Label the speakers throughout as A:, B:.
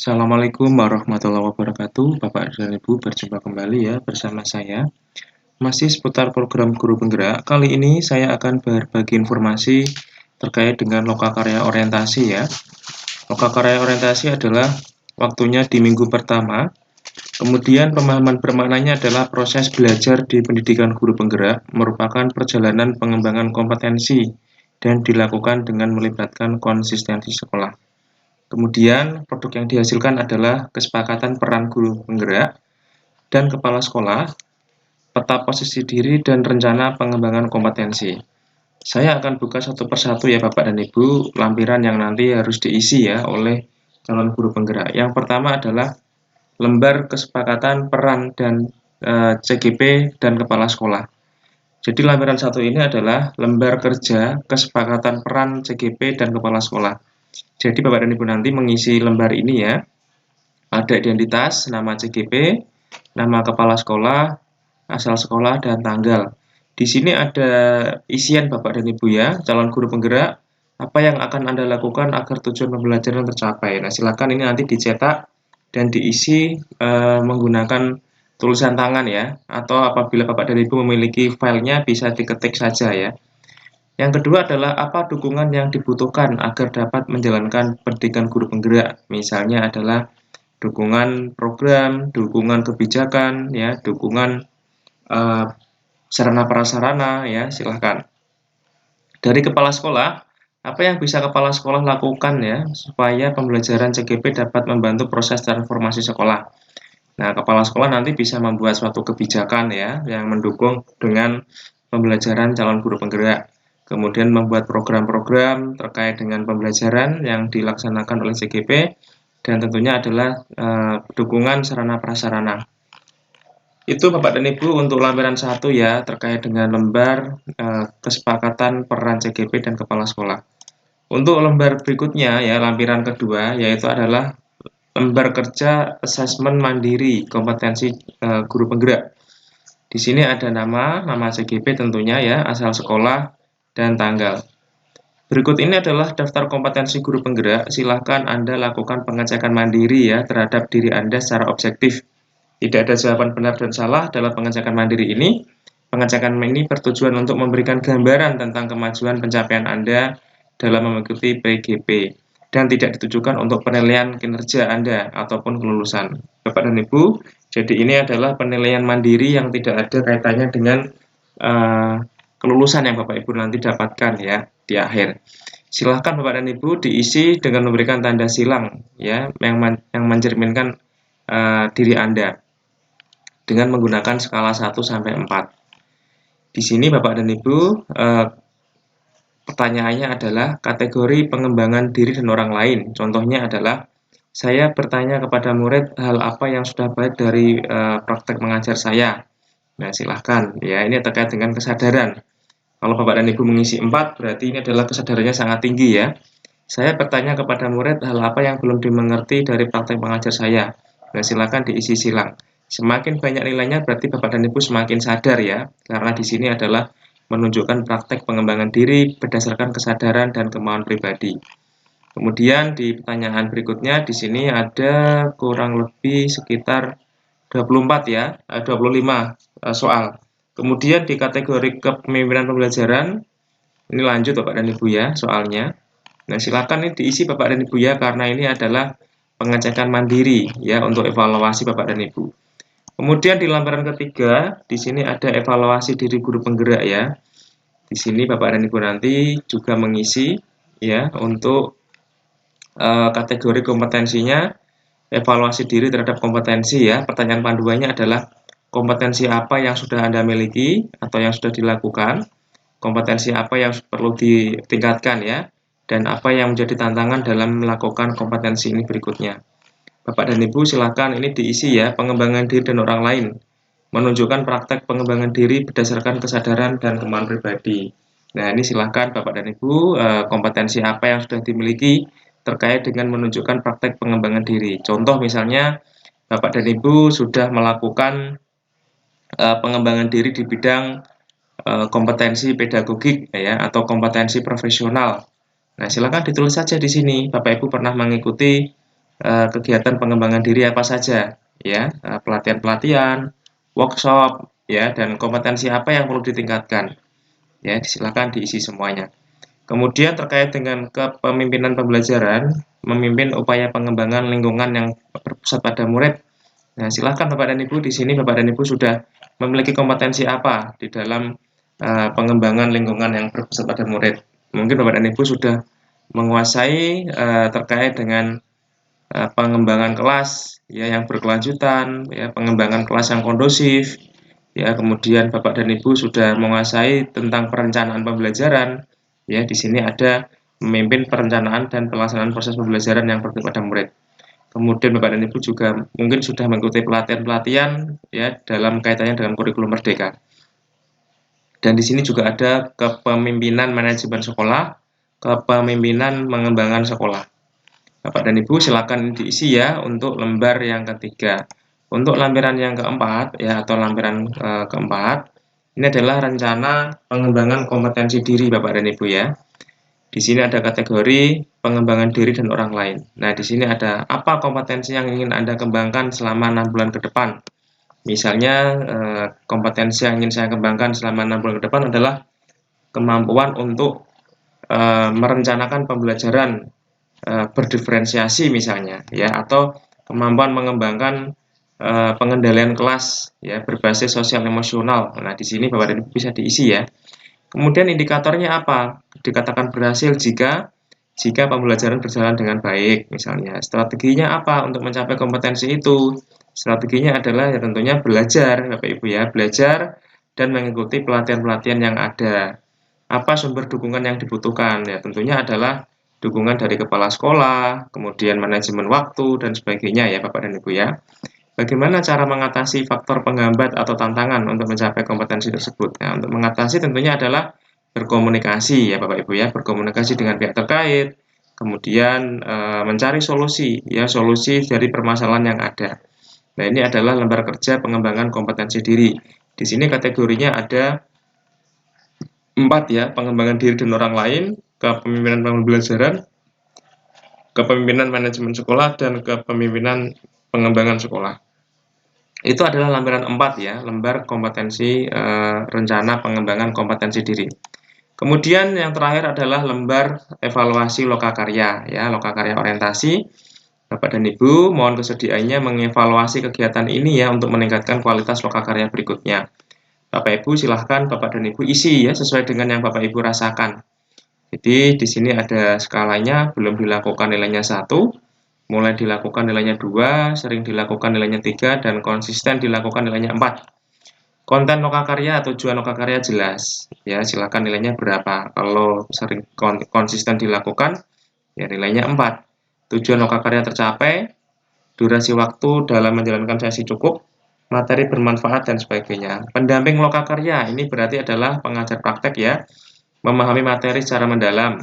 A: Assalamualaikum warahmatullahi wabarakatuh. Bapak dan Ibu berjumpa kembali ya bersama saya. Masih seputar program guru penggerak. Kali ini saya akan berbagi informasi terkait dengan lokakarya orientasi ya. Lokakarya orientasi adalah waktunya di minggu pertama. Kemudian pemahaman bermaknanya adalah proses belajar di pendidikan guru penggerak merupakan perjalanan pengembangan kompetensi dan dilakukan dengan melibatkan konsistensi sekolah. Kemudian produk yang dihasilkan adalah kesepakatan peran guru penggerak dan kepala sekolah, peta posisi diri, dan rencana pengembangan kompetensi. Saya akan buka satu persatu ya Bapak dan Ibu, lampiran yang nanti harus diisi ya oleh calon guru penggerak. Yang pertama adalah lembar kesepakatan peran dan CGP dan kepala sekolah. Jadi lampiran satu ini adalah lembar kerja kesepakatan peran CGP dan kepala sekolah. Jadi Bapak dan Ibu nanti mengisi lembar ini ya. Ada identitas, nama CGP, nama kepala sekolah, asal sekolah, dan tanggal. Di sini ada isian Bapak dan Ibu ya, calon guru penggerak, apa yang akan Anda lakukan agar tujuan pembelajaran tercapai. Nah, silakan ini nanti dicetak dan diisi menggunakan tulisan tangan ya, atau apabila Bapak dan Ibu memiliki filenya bisa diketik saja ya. Yang kedua adalah apa dukungan yang dibutuhkan agar dapat menjalankan pendidikan guru penggerak. Misalnya adalah dukungan program, dukungan kebijakan, ya, dukungan sarana prasarana, ya, silahkan. Dari kepala sekolah, apa yang bisa kepala sekolah lakukan ya supaya pembelajaran CGP dapat membantu proses transformasi sekolah. Nah, kepala sekolah nanti bisa membuat suatu kebijakan ya yang mendukung dengan pembelajaran calon guru penggerak. Kemudian membuat program-program terkait dengan pembelajaran yang dilaksanakan oleh CGP dan tentunya adalah dukungan sarana prasarana. Itu Bapak dan Ibu untuk lampiran 1 ya terkait dengan lembar kesepakatan peran CGP dan kepala sekolah. Untuk lembar berikutnya ya lampiran kedua yaitu adalah lembar kerja asesmen mandiri kompetensi guru penggerak. Di sini ada nama CGP tentunya ya, asal sekolah dan tanggal. Berikut ini adalah daftar kompetensi guru penggerak. Silahkan Anda lakukan pengecekan mandiri ya terhadap diri Anda secara objektif. Tidak ada jawaban benar dan salah dalam pengecekan mandiri ini. Pengecekan ini bertujuan untuk memberikan gambaran tentang kemajuan pencapaian Anda dalam mengikuti PGP dan tidak ditujukan untuk penilaian kinerja Anda ataupun kelulusan. Bapak dan Ibu, jadi ini adalah penilaian mandiri yang tidak ada kaitannya dengan kelulusan yang Bapak Ibu nanti dapatkan ya di akhir. Silahkan Bapak dan Ibu diisi dengan memberikan tanda silang ya yang mencerminkan diri Anda dengan menggunakan skala 1 sampai 4. Di sini Bapak dan Ibu pertanyaannya adalah kategori pengembangan diri dan orang lain. Contohnya adalah saya bertanya kepada murid hal apa yang sudah baik dari praktek mengajar saya. Nah, silahkan ya ini terkait dengan kesadaran. Kalau Bapak dan Ibu mengisi 4, berarti ini adalah kesadarannya sangat tinggi ya. Saya bertanya kepada murid hal apa yang belum dimengerti dari praktek mengajar saya. Nah, silakan diisi silang. Semakin banyak nilainya berarti Bapak dan Ibu semakin sadar ya, karena di sini adalah menunjukkan praktek pengembangan diri berdasarkan kesadaran dan kemauan pribadi. Kemudian di pertanyaan berikutnya di sini ada kurang lebih sekitar 24 ya, 25 soal. Kemudian di kategori kepemimpinan pembelajaran, ini lanjut Bapak dan Ibu ya soalnya. Nah, silakan ini diisi Bapak dan Ibu ya, karena ini adalah pengecekan mandiri ya untuk evaluasi Bapak dan Ibu. Kemudian di lampiran ketiga, di sini ada evaluasi diri guru penggerak ya. Di sini Bapak dan Ibu nanti juga mengisi ya untuk kategori kompetensinya, evaluasi diri terhadap kompetensi ya. Pertanyaan panduannya adalah kompetensi apa yang sudah Anda miliki atau yang sudah dilakukan, kompetensi apa yang perlu ditingkatkan ya, dan apa yang menjadi tantangan dalam melakukan kompetensi ini berikutnya. Bapak dan Ibu silakan ini diisi ya, pengembangan diri dan orang lain, menunjukkan praktek pengembangan diri berdasarkan kesadaran dan kemauan pribadi. Nah, ini silakan Bapak dan Ibu, kompetensi apa yang sudah dimiliki terkait dengan menunjukkan praktek pengembangan diri. Contoh misalnya, Bapak dan Ibu sudah melakukan pengembangan diri di bidang kompetensi pedagogik ya atau kompetensi profesional. Nah, silakan ditulis saja di sini. Bapak Ibu pernah mengikuti kegiatan pengembangan diri apa saja, ya, pelatihan-pelatihan, workshop, ya, dan kompetensi apa yang perlu ditingkatkan, ya, silakan diisi semuanya. Kemudian terkait dengan kepemimpinan pembelajaran, memimpin upaya pengembangan lingkungan yang berpusat pada murid. Nah, silakan Bapak dan Ibu, di sini Bapak dan Ibu sudah memiliki kompetensi apa di dalam pengembangan lingkungan yang berpusat pada murid. Mungkin Bapak dan Ibu sudah menguasai terkait dengan pengembangan kelas ya yang berkelanjutan, ya pengembangan kelas yang kondusif, ya kemudian Bapak dan Ibu sudah menguasai tentang perencanaan pembelajaran, ya di sini ada memimpin perencanaan dan pelaksanaan proses pembelajaran yang berpusat pada murid. Kemudian Bapak dan Ibu juga mungkin sudah mengikuti pelatihan-pelatihan ya dalam kaitannya dengan kurikulum Merdeka. Dan di sini juga ada kepemimpinan manajemen sekolah, kepemimpinan pengembangan sekolah. Bapak dan Ibu silakan diisi ya untuk lembar yang ketiga. Untuk lembaran yang keempat ya atau lembaran keempat, ini adalah rencana pengembangan kompetensi diri Bapak dan Ibu ya. Di sini ada kategori pengembangan diri dan orang lain. Nah, di sini ada apa kompetensi yang ingin Anda kembangkan selama 6 bulan ke depan. Misalnya kompetensi yang ingin saya kembangkan selama 6 bulan ke depan adalah kemampuan untuk merencanakan pembelajaran berdiferensiasi misalnya ya atau kemampuan mengembangkan pengendalian kelas ya berbasis sosial emosional. Nah, di sini Bapak dan Ibu bisa diisi ya. Kemudian indikatornya apa? Dikatakan berhasil jika pembelajaran berjalan dengan baik misalnya. Strateginya apa untuk mencapai kompetensi itu? Strateginya adalah ya tentunya belajar Bapak Ibu ya, belajar dan mengikuti pelatihan-pelatihan yang ada. Apa sumber dukungan yang dibutuhkan? Ya tentunya adalah dukungan dari kepala sekolah, kemudian manajemen waktu dan sebagainya ya Bapak dan Ibu ya. Bagaimana cara mengatasi faktor penghambat atau tantangan untuk mencapai kompetensi tersebut? Nah, untuk mengatasi tentunya adalah berkomunikasi ya Bapak Ibu ya, berkomunikasi dengan pihak terkait, kemudian mencari solusi ya, solusi dari permasalahan yang ada. Nah, ini adalah lembar kerja pengembangan kompetensi diri. Di sini kategorinya ada 4 ya, pengembangan diri dan orang lain, kepemimpinan pembelajaran, kepemimpinan manajemen sekolah, dan kepemimpinan pengembangan sekolah. Itu adalah lembaran 4 ya, lembar kompetensi rencana pengembangan kompetensi diri. Kemudian yang terakhir adalah lembar evaluasi lokakarya ya, lokakarya orientasi. Bapak dan Ibu, mohon kesediaannya mengevaluasi kegiatan ini ya untuk meningkatkan kualitas lokakarya berikutnya. Bapak Ibu silahkan Bapak dan Ibu isi ya sesuai dengan yang Bapak Ibu rasakan. Jadi di sini ada skalanya, belum dilakukan nilainya 1, mulai dilakukan nilainya 2, sering dilakukan nilainya 3, dan konsisten dilakukan nilainya 4. Konten lokakarya, tujuan lokakarya jelas. Ya, silakan nilainya berapa. Kalau sering konsisten dilakukan, ya nilainya 4. Tujuan lokakarya tercapai, durasi waktu dalam menjalankan sesi cukup, materi bermanfaat, dan sebagainya. Pendamping lokakarya, ini berarti adalah pengajar praktek ya, memahami materi secara mendalam,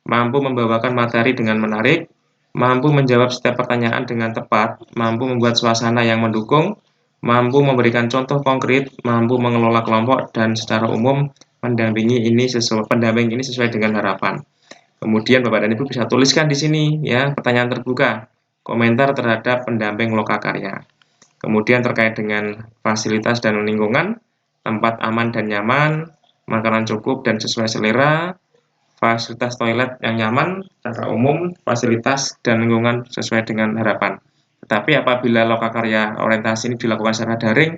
A: mampu membawakan materi dengan menarik, mampu menjawab setiap pertanyaan dengan tepat, mampu membuat suasana yang mendukung, mampu memberikan contoh konkret, mampu mengelola kelompok, dan secara umum pendamping ini sesuai dengan harapan. Kemudian Bapak dan Ibu bisa tuliskan di sini ya pertanyaan terbuka, komentar terhadap pendamping lokakarya. Kemudian terkait dengan fasilitas dan lingkungan, tempat aman dan nyaman, makanan cukup dan sesuai selera, fasilitas toilet yang nyaman, secara umum, fasilitas dan lingkungan sesuai dengan harapan. Tetapi apabila lokakarya orientasi ini dilakukan secara daring,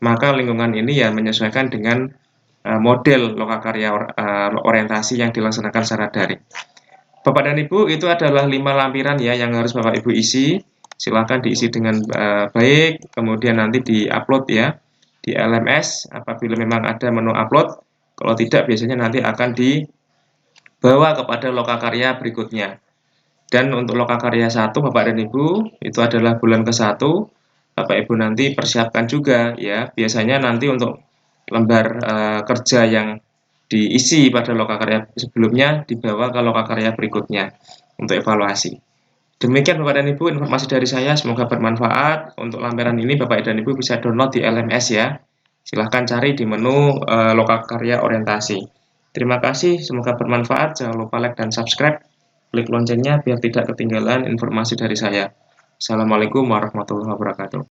A: maka lingkungan ini ya menyesuaikan dengan model lokakarya orientasi yang dilaksanakan secara daring. Bapak dan Ibu, itu adalah 5 lampiran ya yang harus Bapak Ibu isi. Silakan diisi dengan baik, kemudian nanti di-upload ya di LMS apabila memang ada menu upload. Kalau tidak, biasanya nanti akan dibawa kepada lokakarya berikutnya. Dan untuk lokakarya 1 Bapak dan Ibu, itu adalah bulan ke-1. Bapak Ibu nanti persiapkan juga ya. Biasanya nanti untuk lembar kerja yang diisi pada lokakarya sebelumnya dibawa ke lokakarya berikutnya untuk evaluasi. Demikian Bapak dan Ibu informasi dari saya, semoga bermanfaat. Untuk lampiran ini Bapak dan Ibu bisa download di LMS ya. Silahkan cari di menu lokakarya orientasi. Terima kasih, semoga bermanfaat. Jangan lupa like dan subscribe. Klik loncengnya biar tidak ketinggalan informasi dari saya. Assalamualaikum warahmatullahi wabarakatuh.